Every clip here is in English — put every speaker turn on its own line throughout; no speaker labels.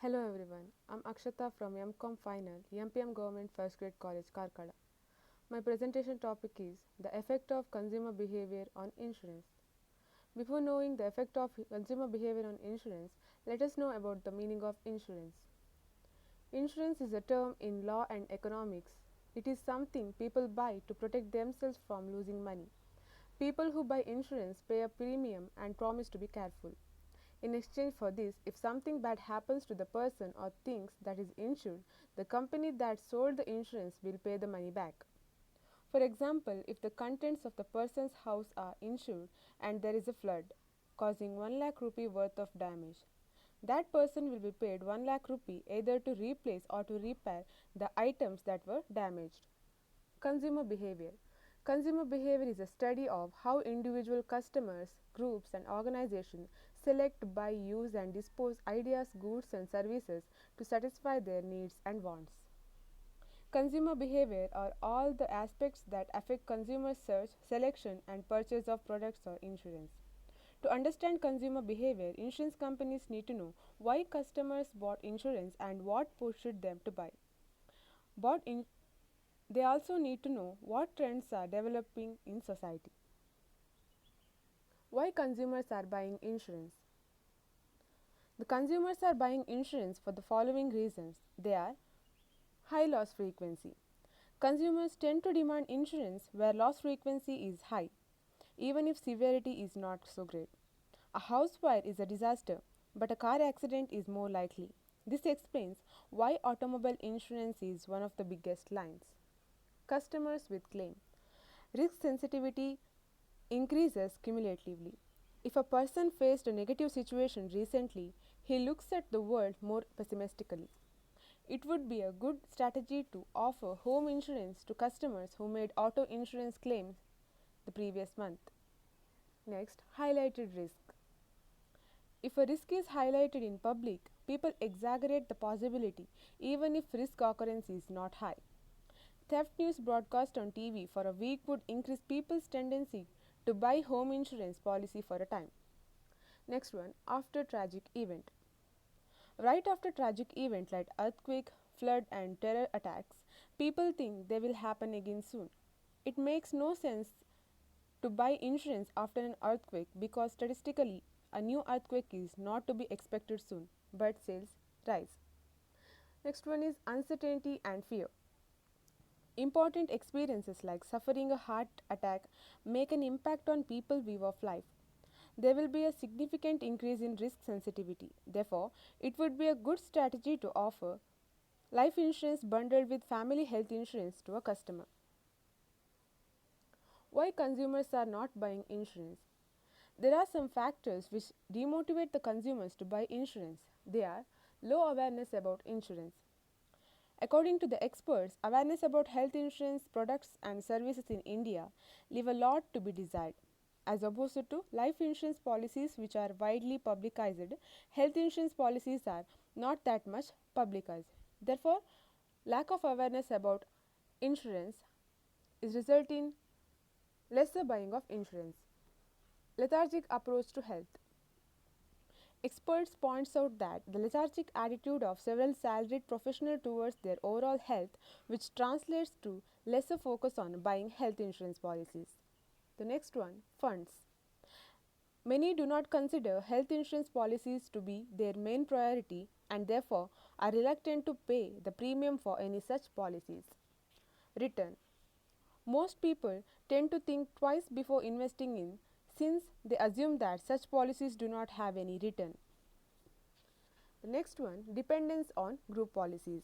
Hello everyone, I'm Akshata from MCOM Final, MPM Government First Grade College, Karkala. My presentation topic is the effect of consumer behavior on insurance. Before knowing the effect of consumer behavior on insurance, let us know about the meaning of insurance. Insurance is a term in law and economics. It is something people buy to protect themselves from losing money. People who buy insurance pay a premium and promise to be careful. In exchange for this, if something bad happens to the person or things that is insured, the company that sold the insurance will pay the money back. For example, if the contents of the person's house are insured and there is a flood causing 1 lakh rupee worth of damage, that person will be paid 1 lakh rupee either to replace or to repair the items that were damaged. Consumer behavior. Consumer behavior is a study of how individual customers, groups, and organizations select, buy, use, and dispose ideas, goods, and services to satisfy their needs and wants. Consumer behavior are all the aspects that affect consumer search, selection, and purchase of products or insurance. To understand consumer behavior, insurance companies need to know why customers bought insurance and what pushed them to buy. Bought in, they also need to know what trends are developing in society. Why consumers are buying insurance? The consumers are buying insurance for the following reasons. They are high loss frequency. Consumers tend to demand insurance where loss frequency is high, even if severity is not so great. A house fire is a disaster, but a car accident is more likely. This explains why automobile insurance is one of the biggest lines. Customers with claim. Risk sensitivity increases cumulatively. If a person faced a negative situation recently, he looks at the world more pessimistically. It would be a good strategy to offer home insurance to customers who made auto insurance claims the previous month. Next, highlighted risk. If a risk is highlighted in public, people exaggerate the possibility even if risk occurrence is not high. Theft news broadcast on TV for a week would increase people's tendency to buy home insurance policy for a time. Next one, after tragic event. Right after tragic event like earthquake, flood and terror attacks, people think they will happen again soon. It makes no sense to buy insurance after an earthquake because statistically a new earthquake is not to be expected soon, but sales rise. Next one is uncertainty and fear. Important experiences like suffering a heart attack make an impact on people's view of life. There will be a significant increase in risk sensitivity. Therefore, it would be a good strategy to offer life insurance bundled with family health insurance to a customer. Why consumers are not buying insurance? There are some factors which demotivate the consumers to buy insurance. They are low awareness about insurance. According to the experts, awareness about health insurance products and services in India leave a lot to be desired. As opposed to life insurance policies which are widely publicized, health insurance policies are not that much publicized. Therefore, lack of awareness about insurance is resulting in lesser buying of insurance. Lethargic approach to health. Experts points out that the lethargic attitude of several salaried professionals towards their overall health, which translates to lesser focus on buying health insurance policies. The next one, funds. Many do not consider health insurance policies to be their main priority and therefore are reluctant to pay the premium for any such policies. Return. Most people tend to think twice before investing in, since they assume that such policies do not have any return. The next one, dependence on group policies.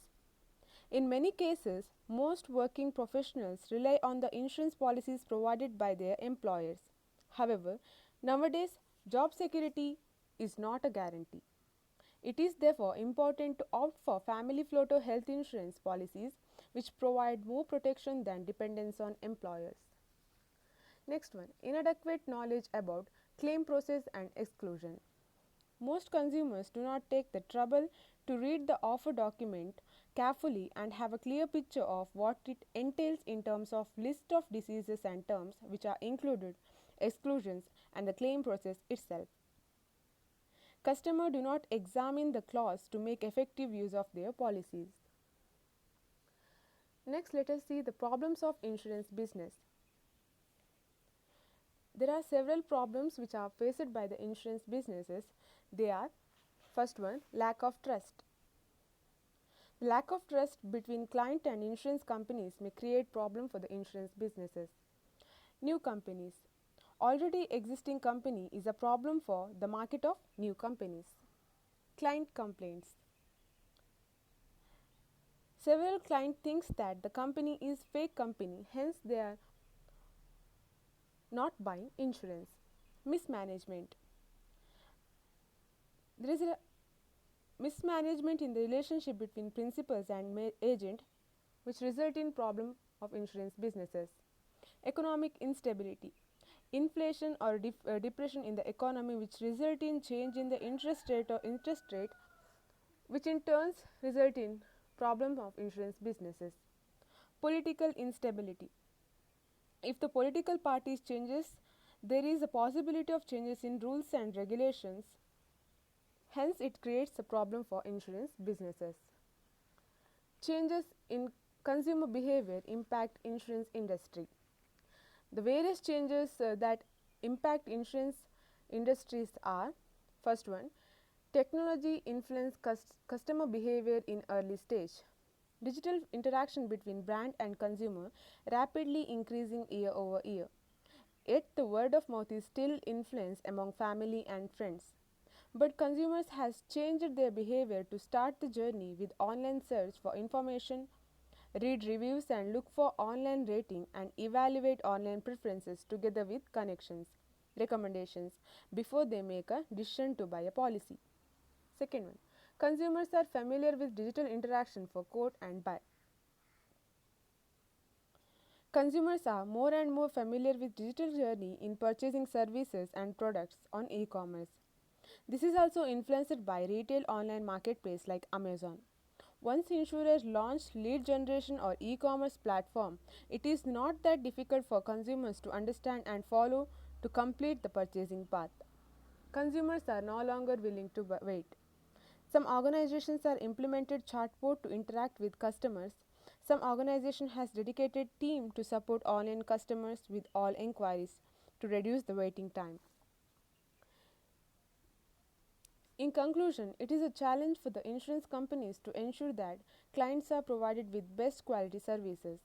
In many cases, most working professionals rely on the insurance policies provided by their employers. However, nowadays, job security is not a guarantee. It is therefore important to opt for family floater health insurance policies which provide more protection than dependence on employers. Next one, inadequate knowledge about claim process and exclusion. Most consumers do not take the trouble to read the offer document carefully and have a clear picture of what it entails in terms of list of diseases and terms which are included, exclusions and the claim process itself. Customers do not examine the clause to make effective use of their policies. Next, let us see the problems of insurance business. There are several problems which are faced by the insurance businesses. They are: first one, lack of trust. Lack of trust between client and insurance companies may create problem for the insurance businesses. New companies. Already existing company is a problem for the market of new companies. Client complaints. Several client thinks that the company is fake company, hence they are not buying insurance. Mismanagement. There is a mismanagement in the relationship between principals and agent which result in problem of insurance businesses. Economic instability. Inflation or depression in the economy which result in change in the interest rate which in turns result in problem of insurance businesses. Political instability. If the political parties changes, there is a possibility of changes in rules and regulations. Hence, it creates a problem for insurance businesses. Changes in consumer behavior impact insurance industry. The various changes that impact insurance industries are: first one, technology influence customer behavior in early stage. Digital interaction between brand and consumer rapidly increasing year over year. Yet the word of mouth is still influence among family and friends. But consumers has changed their behavior to start the journey with online search for information, read reviews and look for online rating and evaluate online preferences together with connections, recommendations before they make a decision to buy a policy. Second one, consumers are familiar with digital interaction for quote and buy. Consumers are more and more familiar with digital journey in purchasing services and products on e-commerce. This is also influenced by retail online marketplace like Amazon. Once insurers launch lead generation or e-commerce platform, it is not that difficult for consumers to understand and follow to complete the purchasing path. Consumers are no longer willing to wait. Some organizations are implemented chatbot to interact with customers. Some organization has dedicated team to support online customers with all inquiries to reduce the waiting time. In conclusion, it is a challenge for the insurance companies to ensure that clients are provided with best quality services.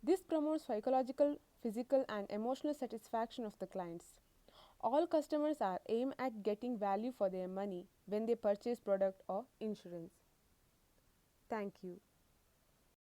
This promotes psychological, physical and emotional satisfaction of the clients. All customers are aimed at getting value for their money when they purchase product or insurance. Thank you.